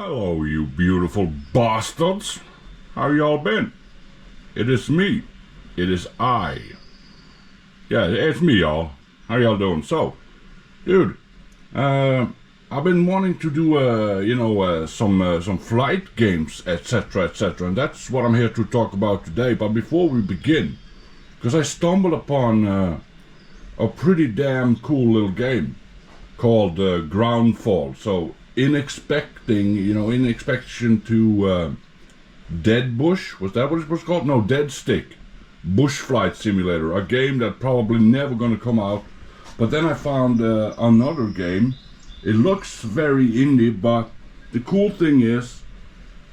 Hello, you beautiful bastards. How y'all been? It is me. It is I. Yeah, it's me, y'all. How y'all doing? So, dude, I've been wanting to do, some flight games, etc., and that's what I'm here to talk about today. But before we begin, because I stumbled upon a pretty damn cool little game called Groundfall. So, in expectation to Dead Bush, was that what it was called? No, Deadstick Bush Flight Simulator, a game that probably never gonna come out. But then I found another game. It looks very indie, but the cool thing is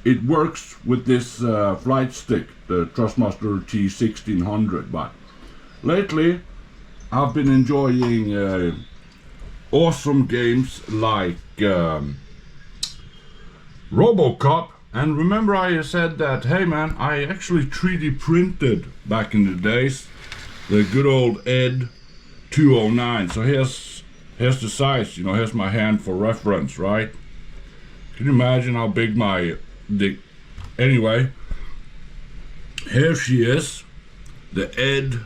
it works with this flight stick, the Trustmaster T1600. But lately I've been enjoying awesome games like Robocop. And remember I said that, hey man, I actually 3D printed back in the days the good old Ed 209. So here's the size, here's my hand for reference, right? Can you imagine how big my dick? Anyway, here she is, the Ed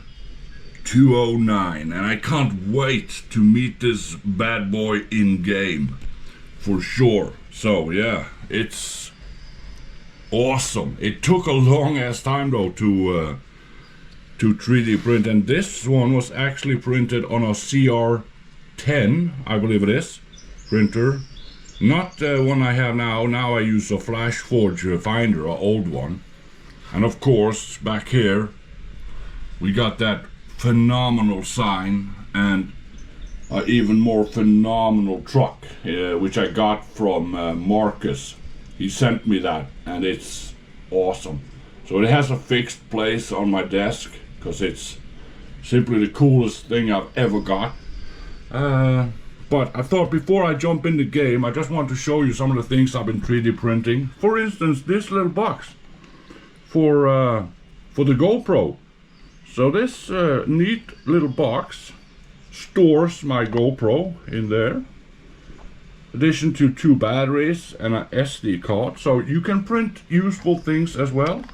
209, and I can't wait to meet this bad boy in game for sure. So yeah, it's awesome. It took a long ass time though to 3D print, and this one was actually printed on a CR10, I believe it is, printer. Not one I have now. Now I use a FlashForge Finder, an old one. And of course, back here we got that phenomenal sign and an even more phenomenal truck, which I got from Marcus. He sent me that, and it's awesome. So it has a fixed place on my desk because it's simply the coolest thing I've ever got. But I thought before I jump in the game, I just want to show you some of the things I've been 3D printing. For instance, this little box for the GoPro. So this neat little box stores my GoPro in there. Addition to 2 batteries and an SD card, so you can print useful things as well.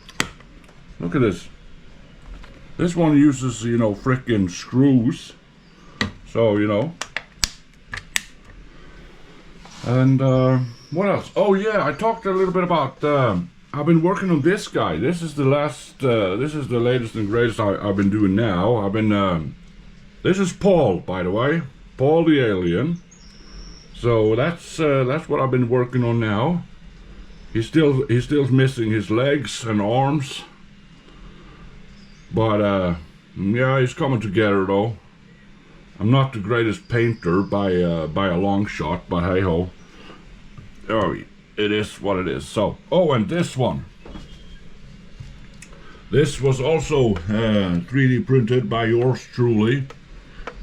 Look at this. This one uses, frickin' screws. So, And what else? Oh yeah, I talked a little bit about. I've been working on this guy. This is the last. This is the latest and greatest I've been doing now. I've been. This is Paul, by the way. Paul the alien. So that's what I've been working on now. He's still missing his legs and arms, but yeah, he's coming together though. I'm not the greatest painter by a long shot, but hey ho. Oh, it is what it is. So, oh, and this one. This was also 3D printed by yours truly.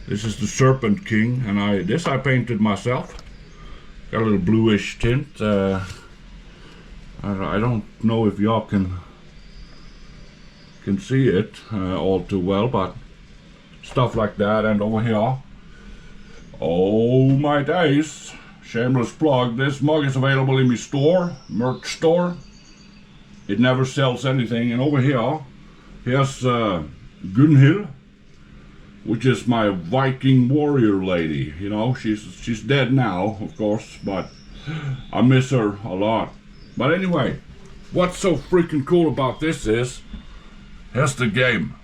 This is the Serpent King, and I painted myself. Got a little bluish tint. I don't know if y'all can see it all too well, but stuff like that. And over here, oh my days, shameless plug, this mug is available in my store, merch store. It never sells anything. And over here, here's Gunhild, which is my Viking warrior lady. She's dead now, of course, but I miss her a lot. But anyway, what's so freaking cool about this is, here's the game.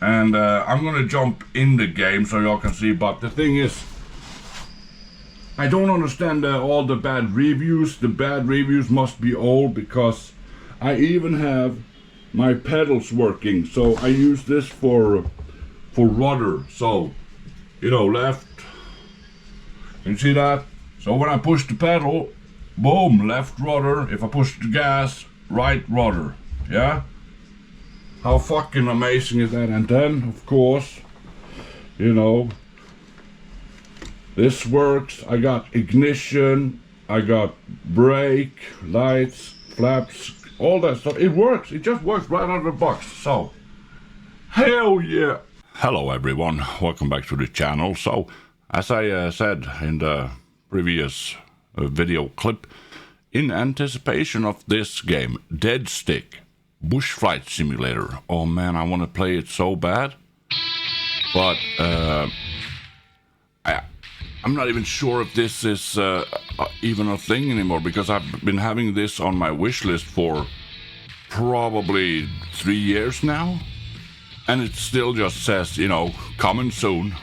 And I'm gonna jump in the game so y'all can see, but the thing is, I don't understand all the bad reviews. The bad reviews must be old, because I even have my pedals working. So I use this for rudder. So, left. Can you see that? So when I push the pedal, boom, left rudder. If I push the gas, right rudder. Yeah? How fucking amazing is that? And then, of course, this works. I got ignition, I got brake, lights, flaps, all that stuff. It works. It just works right out of the box. So, hell yeah. Hello everyone, welcome back to the channel. So, as I said in the previous video clip, in anticipation of this game, Deadstick Bush Flight Simulator. Oh man, I want to play it so bad. But I'm not even sure if this is even a thing anymore, because I've been having this on my wish list for probably 3 years now. And it still just says, you know, coming soon.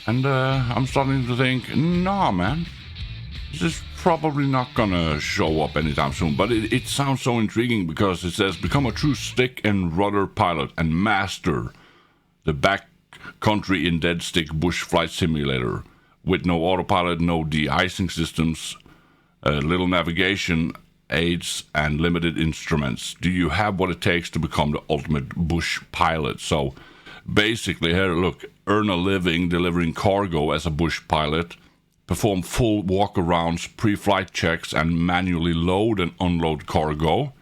And I'm starting to think, nah, man, this is probably not gonna show up anytime soon. But it sounds so intriguing because it says, become a true stick and rudder pilot and master the backcountry in Deadstick Bush Flight Simulator. With no autopilot, no de-icing systems, little navigation aids, and limited instruments. Do you have what it takes to become the ultimate bush pilot? So basically here, look, earn a living delivering cargo as a bush pilot, perform full walk-arounds, pre-flight checks, and manually load and unload cargo,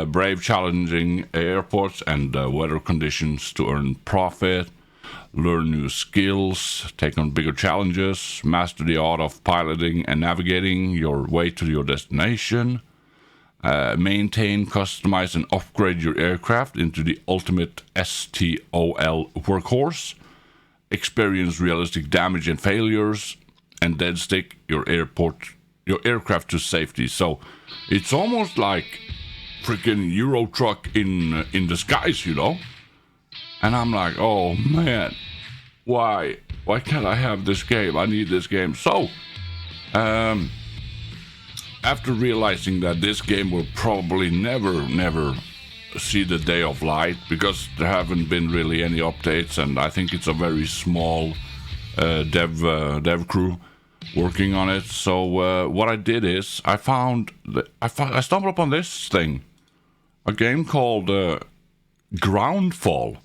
brave challenging airports and weather conditions to earn profit, learn new skills, take on bigger challenges, master the art of piloting and navigating your way to your destination, maintain, customize, and upgrade your aircraft into the ultimate STOL workhorse, experience realistic damage and failures, and deadstick your aircraft to safety. So it's almost like freaking Euro Truck in disguise, you know? And I'm like, oh man, why can't I have this game? I need this game. So, after realizing that this game will probably never see the day of light, because there haven't been really any updates, and I think it's a very small dev crew working on it. So what I did is I stumbled upon this thing, a game called Groundfall.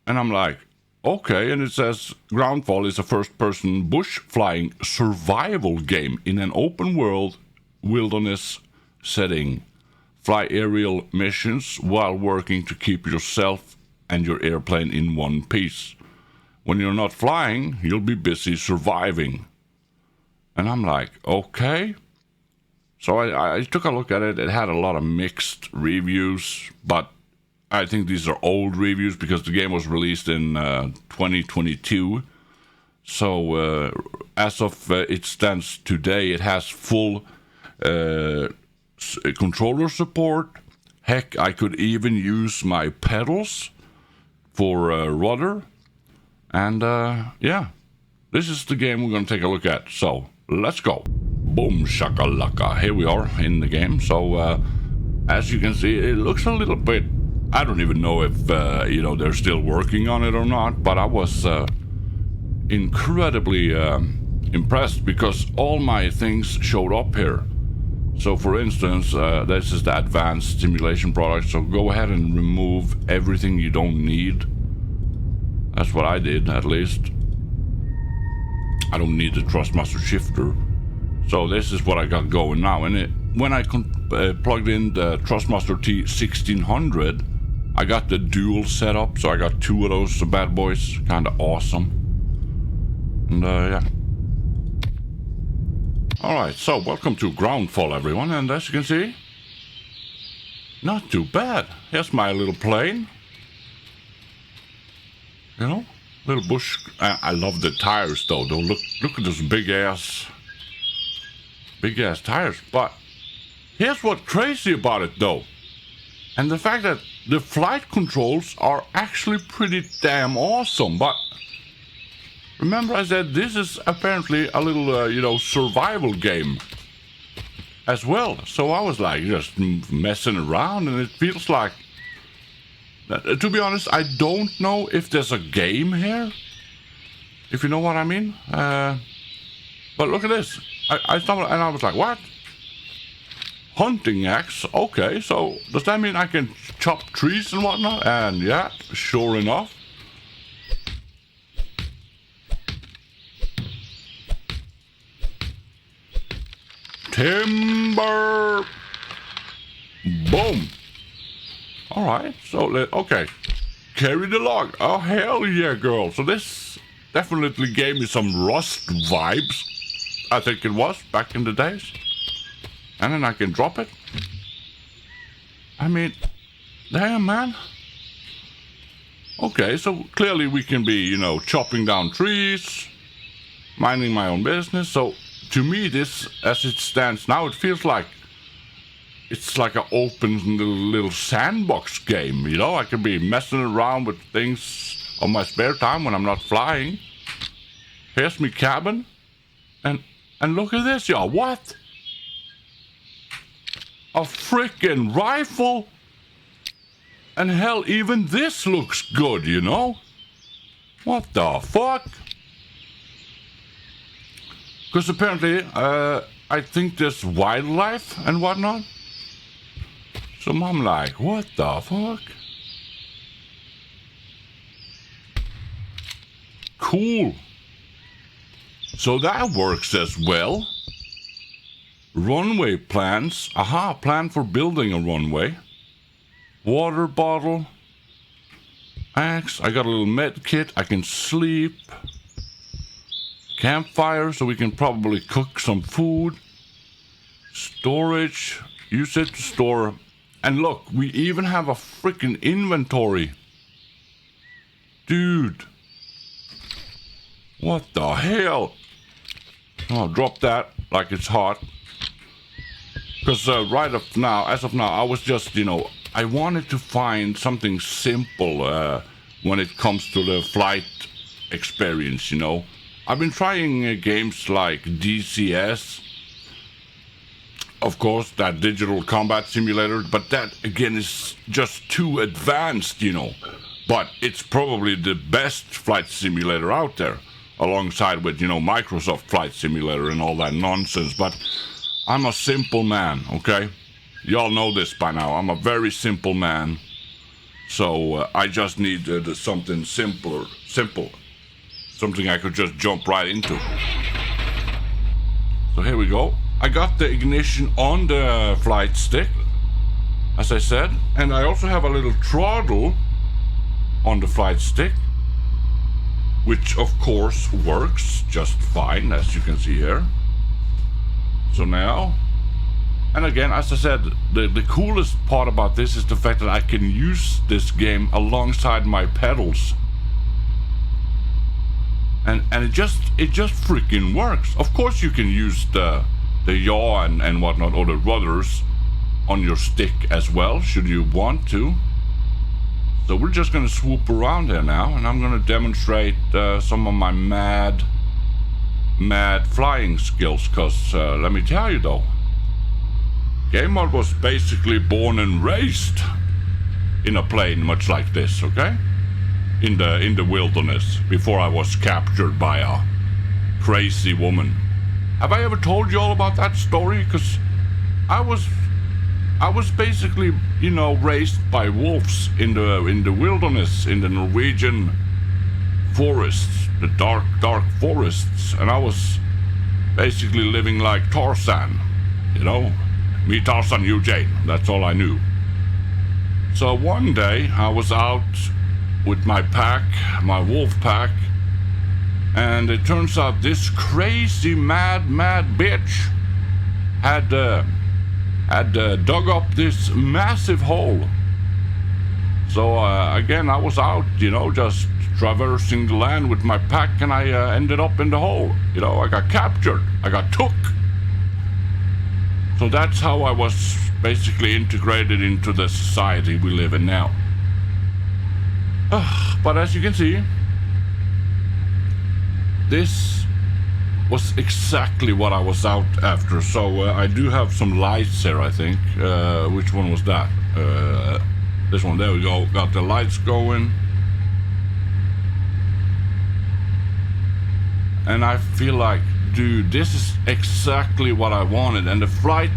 And I'm like, okay, and it says Groundfall is a first-person bush-flying survival game in an open-world wilderness setting. Fly aerial missions while working to keep yourself and your airplane in one piece. When you're not flying, you'll be busy surviving. And I'm like, okay. So I took a look at it. It had a lot of mixed reviews, but I think these are old reviews because the game was released in 2022. So as of it stands today, it has full controller support. Heck, I could even use my pedals for rudder. And yeah, this is the game we're going to take a look at. So let's go. Boom shakalaka. Here we are in the game. So as you can see, it looks a little bit, I don't even know if, you know, they're still working on it or not, but I was incredibly impressed because all my things showed up here. So for instance, this is the advanced simulation product, so go ahead and remove everything you don't need. That's what I did, at least. I don't need the Thrustmaster shifter. So this is what I got going now. And when I plugged in the Thrustmaster T1600, I got the dual setup, so I got two of those bad boys. Kind of awesome. And yeah. Alright, so welcome to Groundfall, everyone. And as you can see, not too bad. Here's my little plane. You know, little bush. I love the tires, though. Look at those big ass tires. But here's what's crazy about it, though. And the fact that the flight controls are actually pretty damn awesome. But remember I said this is apparently a little, you know, survival game as well. So I was like just messing around, and it feels like, to be honest, I don't know if there's a game here, if you know what I mean. But look at this. I stumbled and I was like, what? Hunting axe? Okay, so does that mean I can chop trees and whatnot? And yeah, sure enough. Timber! Boom! Alright, so okay. Carry the log. Oh, hell yeah, girl. So this definitely gave me some Rust vibes. I think it was, back in the days. And then I can drop it. I mean, damn, man. Okay, so clearly we can be, you know, chopping down trees, minding my own business. So to me, this, as it stands now, it feels like it's like an open little sandbox game, you know? I can be messing around with things on my spare time when I'm not flying. Here's my cabin. And look at this, y'all. What? A freaking rifle? And hell, even this looks good, you know? What the fuck? Because apparently, I think there's wildlife and whatnot. So I'm like, what the fuck? Cool. So that works as well. Runway plans. Aha, plan for building a runway. Water bottle. Axe. I got a little med kit. I can sleep. Campfire, so we can probably cook some food. Storage. Use it to store. And look, we even have a freaking inventory. Dude. What the hell? Oh, drop that like it's hot. Because right up now, as of now, I was just, you know, I wanted to find something simple when it comes to the flight experience, you know. I've been trying games like DCS. Of course, that digital combat simulator, but that, again, is just too advanced, you know. But it's probably the best flight simulator out there, alongside with, you know, Microsoft Flight Simulator and all that nonsense. But I'm a simple man, okay? Y'all know this by now. I'm a very simple man. So I just need something simple. Something I could just jump right into. So here we go. I got the ignition on the flight stick, as I said, and I also have a little throttle on the flight stick, which of course works just fine, as you can see here. So now, and again, as I said, the coolest part about this is the fact that I can use this game alongside my pedals. And it just freaking works. Of course you can use the yaw and whatnot, or the rudders on your stick as well, should you want to. So we're just gonna swoop around here now, and I'm gonna demonstrate some of my mad flying skills, because let me tell you though, Game Mod was basically born and raised in a plane much like this, okay? In the wilderness, before I was captured by a crazy woman. Have I ever told you all about that story? Because I was basically, you know, raised by wolves in the wilderness, in the Norwegian forests, the dark forests, and I was basically living like Tarzan, you know? Me, Tarzan, you, Jane. That's all I knew. So one day I was out with my pack, my wolf pack, and it turns out this crazy mad bitch had dug up this massive hole. So again, I was out, you know, just traversing the land with my pack, and I ended up in the hole. You know, I got captured, I got took. So that's how I was basically integrated into the society we live in now. But as you can see, this was exactly what I was out after. So I do have some lights here, I think. Which one was that? This one, there we go. Got the lights going. And I feel like, dude, this is exactly what I wanted. And the flight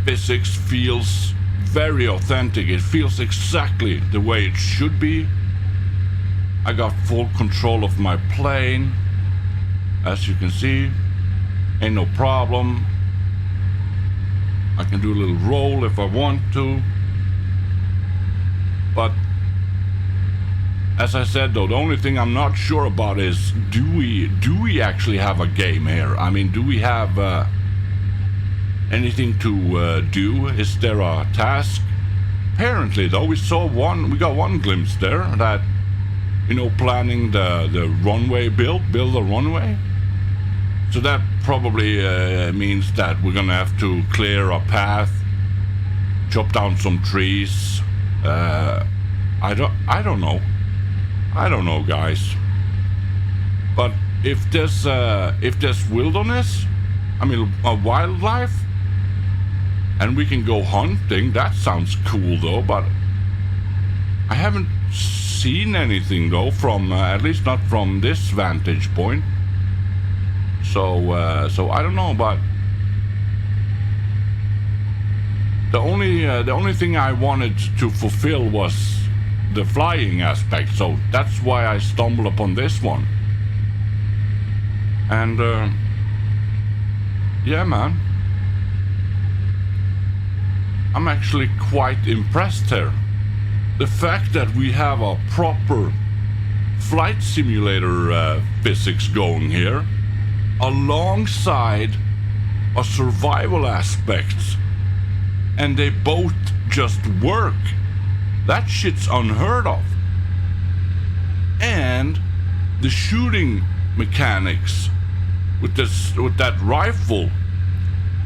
physics feels very authentic. It feels exactly the way it should be. I got full control of my plane, as you can see. Ain't no problem. I can do a little roll if I want to. But as I said though, the only thing I'm not sure about is do we actually have a game here? I mean, do we have anything to do? Is there a task? Apparently though, we got one glimpse there that, you know, planning the runway build a runway. So that probably means that we're gonna have to clear a path, chop down some trees. I don't know, guys. But if there's wilderness, I mean, a wildlife, and we can go hunting, that sounds cool though. But I haven't seen anything though from at least not from this vantage point. So I don't know, but the only thing I wanted to fulfill was the flying aspect. So that's why I stumbled upon this one. And yeah, man, I'm actually quite impressed here. The fact that we have a proper flight simulator physics going here, alongside a survival aspects, and they both just work. That shit's unheard of. And the shooting mechanics with that rifle,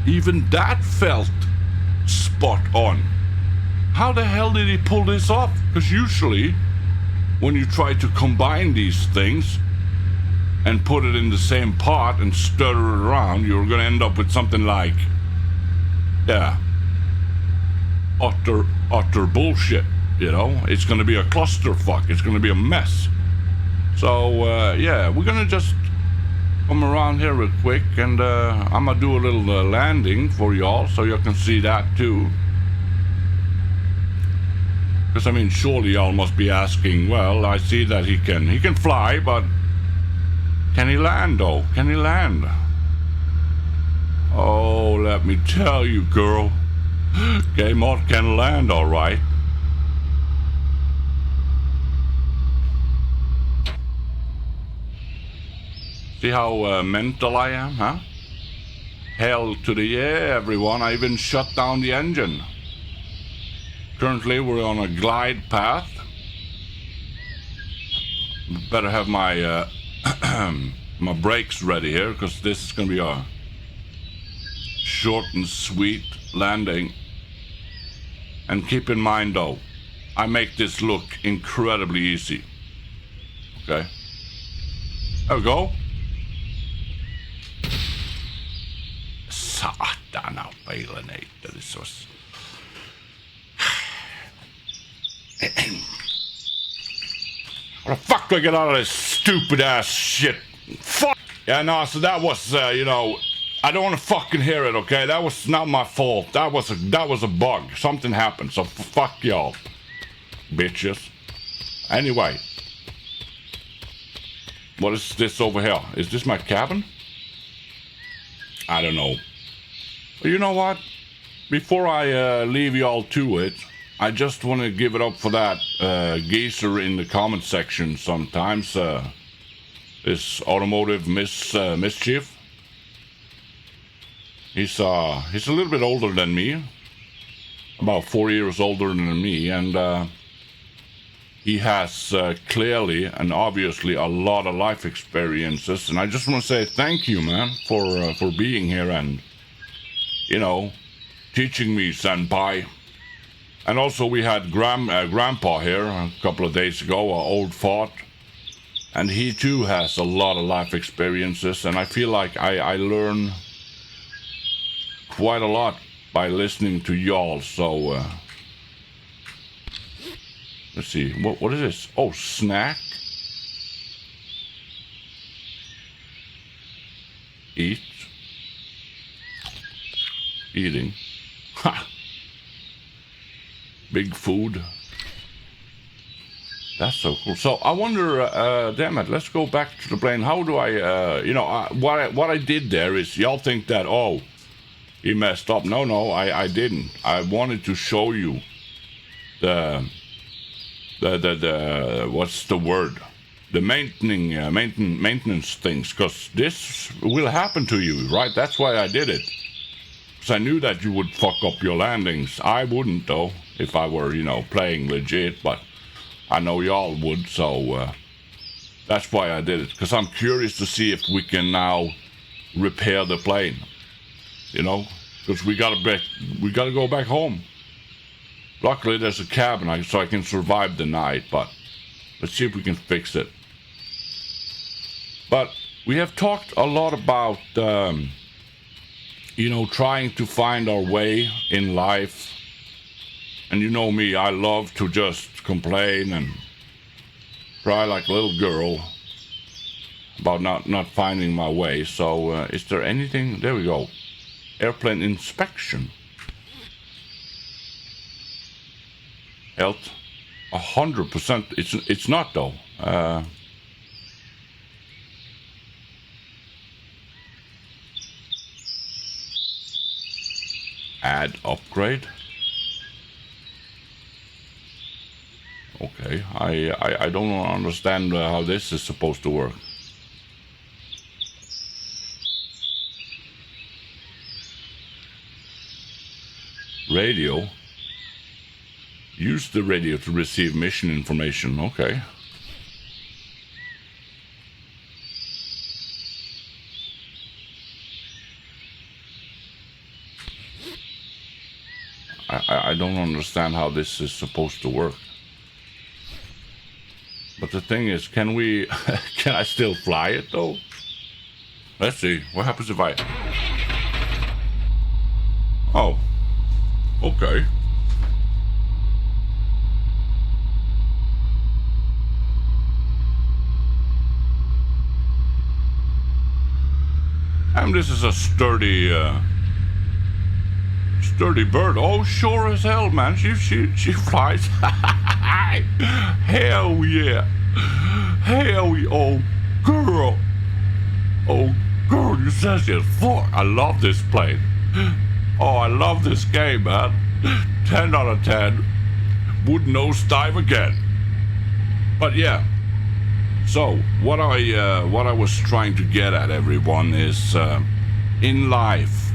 even that felt spot on. How the hell did he pull this off? Because usually when you try to combine these things and put it in the same pot and stir it around, you're gonna end up with something like, yeah, utter bullshit, you know? It's gonna be a clusterfuck, it's gonna be a mess. So, yeah, we're gonna just come around here real quick, and I'm gonna do a little landing for y'all so you can see that too. Because, I mean, surely y'all must be asking, well, I see that he can fly, but can he land though? Can he land? Oh, let me tell you, girl, K-Mod can land all right. See how mental I am, huh? Hell to the yeah, everyone. I even shut down the engine. Currently, we're on a glide path. Better have my my brakes ready here, because this is going to be a short and sweet landing. And keep in mind, though, I make this look incredibly easy. Okay. There we go. Satana peileneitä, this was... How the fuck do I get out of this stupid ass shit? Fuck! Yeah, no, so that was, you know, I don't want to fucking hear it, okay? That was not my fault. That was a bug. Something happened, so fuck y'all, bitches. Anyway. What is this over here? Is this my cabin? I don't know. But you know what? Before I leave y'all to it, I just want to give it up for that geezer in the comment section sometimes. This automotive mischief. He's a little bit older than me. About 4 years older than me. And he has clearly and obviously a lot of life experiences. And I just want to say thank you, man, for being here and, you know, teaching me, senpai. And also we had Grandpa here a couple of days ago, our old fart. And he too has a lot of life experiences. And I feel like I learn quite a lot by listening to y'all. So, let's see, what is this? Oh, snack. Eat. Eating. Ha! Big food. That's so cool. So I wonder, damn it, let's go back to the plane. How do I, you know, what I did there is, y'all think that, oh, he messed up. No, I didn't. I wanted to show you the what's the word? The maintenance things, because this will happen to you, right? That's why I did it. Because I knew that you would fuck up your landings. I wouldn't, though, if I were, playing legit, but I know y'all would, so that's why I did it. Because I'm curious to see if we can now repair the plane, because we gotta go back home. Luckily, there's a cabin, so I can survive the night, but let's see if we can fix it. But we have talked a lot about, trying to find our way in life. And you know me, I love to just complain and cry like a little girl about not finding my way. So, is there anything? There we go. Airplane inspection. Health, 100%. It's not though. Add upgrade. Okay, I don't understand how this is supposed to work. Radio. Use the radio to receive mission information. Okay. I don't understand how this is supposed to work. But the thing is, can I still fly it though? Let's see. What happens if I... Oh. Okay. And this is a sturdy bird. Oh, sure as hell, man. She flies. Hell yeah. Hell yeah. Oh, girl. Oh, girl, you said it. Fuck. I love this plane. Oh, I love this game, man. 10 out of 10. Would nosedive again. But yeah. So what I was trying to get at, everyone, is in life,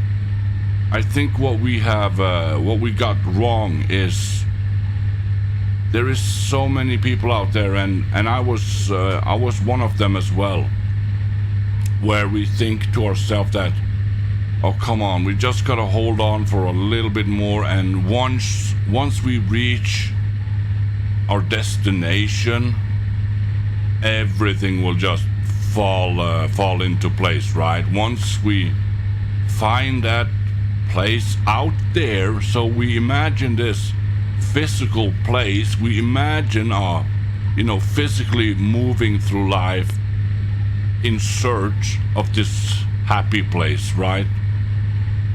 I think what we got wrong is there is so many people out there, and I was one of them as well, where we think to ourselves that, oh come on, we just gotta hold on for a little bit more, and once we reach our destination, everything will just fall into place, right? Once we find that place out there, so we imagine this physical place, we imagine physically moving through life in search of this happy place, right?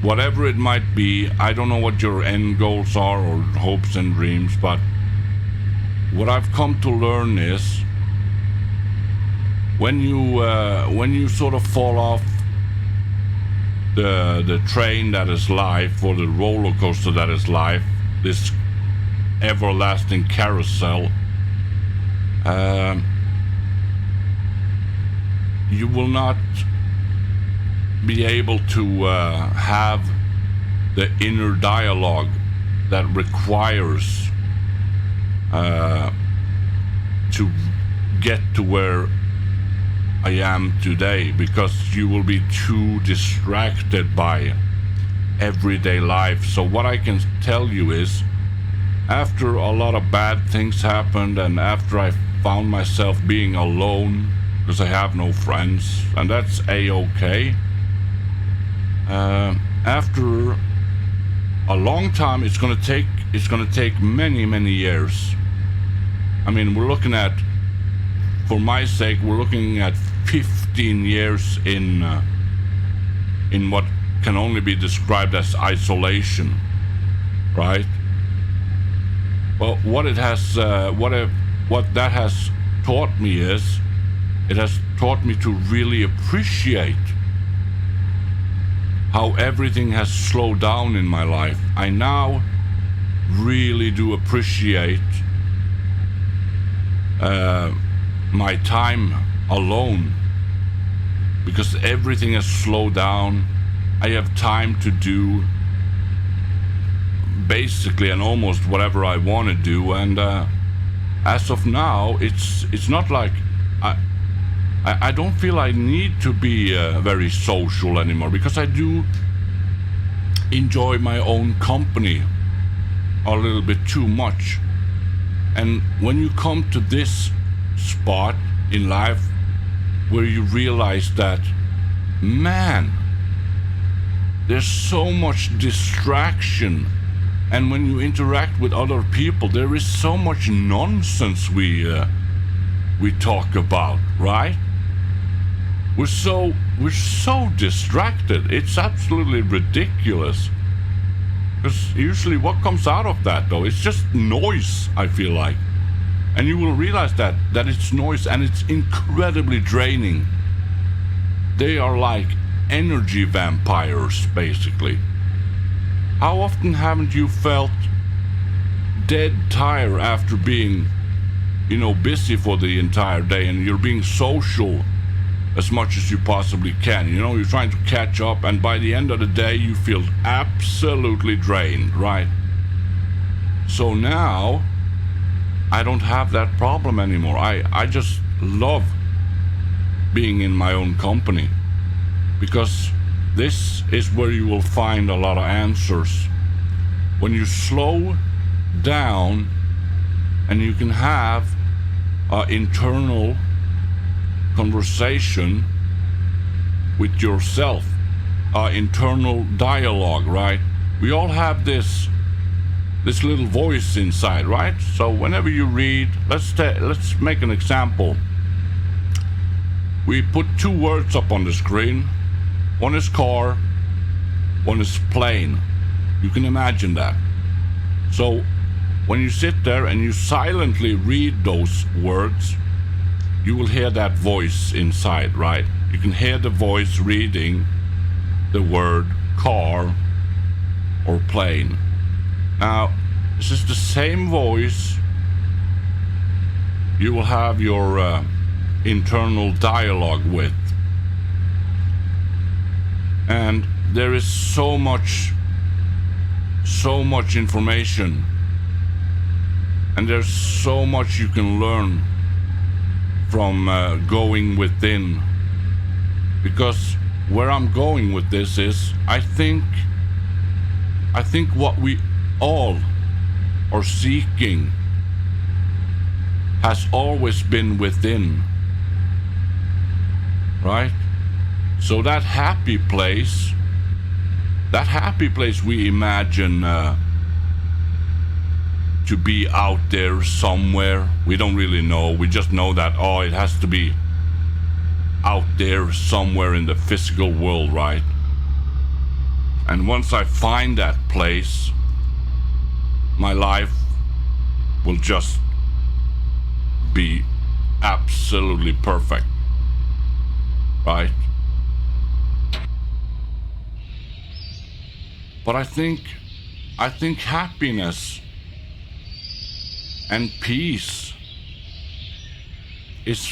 Whatever it might be, I don't know what your end goals are or hopes and dreams, but what I've come to learn is when you sort of fall off the train that is life, or the roller coaster that is life, this everlasting carousel, you will not be able to have the inner dialogue that requires to get to where I am today, because you will be too distracted by everyday life. So what I can tell you is, after a lot of bad things happened, and after I found myself being alone because I have no friends, and that's a-okay, after a long time, it's gonna take many years. I mean, we're looking at, for my sake, we're looking at 15 years in what can only be described as isolation, right? Well, what that has taught me is, it has taught me to really appreciate how everything has slowed down in my life. I now really do appreciate my time alone, because everything has slowed down. I have time to do basically and almost whatever I want to do, and as of now, it's not like I don't feel I need to be very social anymore, because I do enjoy my own company a little bit too much. And when you come to this spot in life where you realize that, man, there's so much distraction, and when you interact with other people, there is so much nonsense we talk about, right? We're so distracted. It's absolutely ridiculous. Because usually what comes out of that, though, it's just noise, I feel like. And you will realize that it's noise, and it's incredibly draining. They are like energy vampires, basically. How often haven't you felt dead tired after being, busy for the entire day, and you're being social as much as you possibly can? You're trying to catch up, and by the end of the day, you feel absolutely drained, right? So now, I don't have that problem anymore. I just love being in my own company, because this is where you will find a lot of answers. When you slow down and you can have an internal conversation with yourself, internal dialogue, right? We all have this little voice inside, right? So whenever you read, let's make an example. We put two words up on the screen. One is car, one is plane. You can imagine that. So when you sit there and you silently read those words, you will hear that voice inside, right? You can hear the voice reading the word car or plane. Now, this is the same voice you will have your internal dialogue with. And there is so much information, and there's so much you can learn from going within. Because where I'm going with this is, I think what we all are seeking has always been within, right? So that happy place we imagine to be out there somewhere. We don't really know. We just know that, it has to be out there somewhere in the physical world, right? And once I find that place, my life will just be absolutely perfect, right? But I think happiness and peace is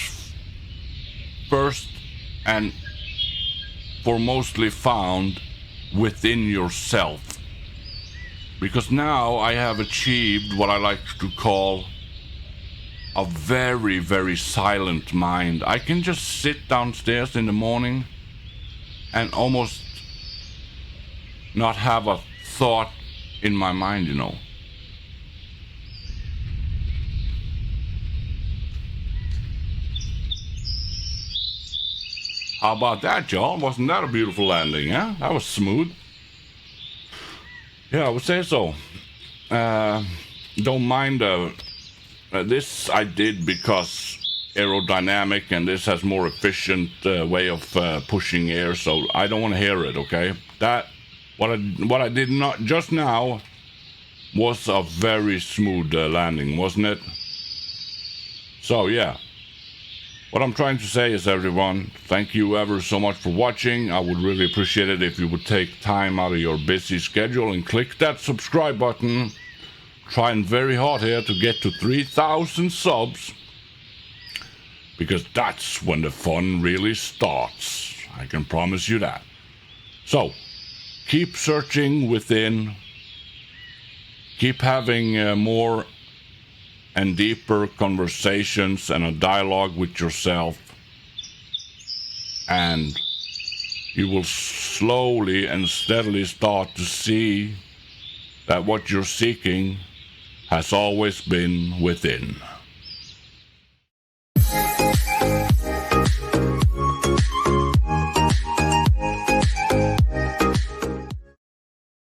first and foremostly found within yourself. Because now I have achieved what I like to call a very, very silent mind. I can just sit downstairs in the morning and almost not have a thought in my mind, How about that, y'all? Wasn't that a beautiful landing, huh? That was smooth. Yeah, I would say so. Don't mind this I did because aerodynamic, and this has more efficient way of pushing air, so I don't want to hear it, okay? What I did not just now was a very smooth landing, wasn't it? So yeah, what I'm trying to say is, everyone, thank you ever so much for watching. I would really appreciate it if you would take time out of your busy schedule and click that subscribe button. Trying very hard here to get to 3,000 subs. because that's when the fun really starts. I can promise you that. So, keep searching within. Keep having more and deeper conversations and a dialogue with yourself. And you will slowly and steadily start to see that what you're seeking has always been within.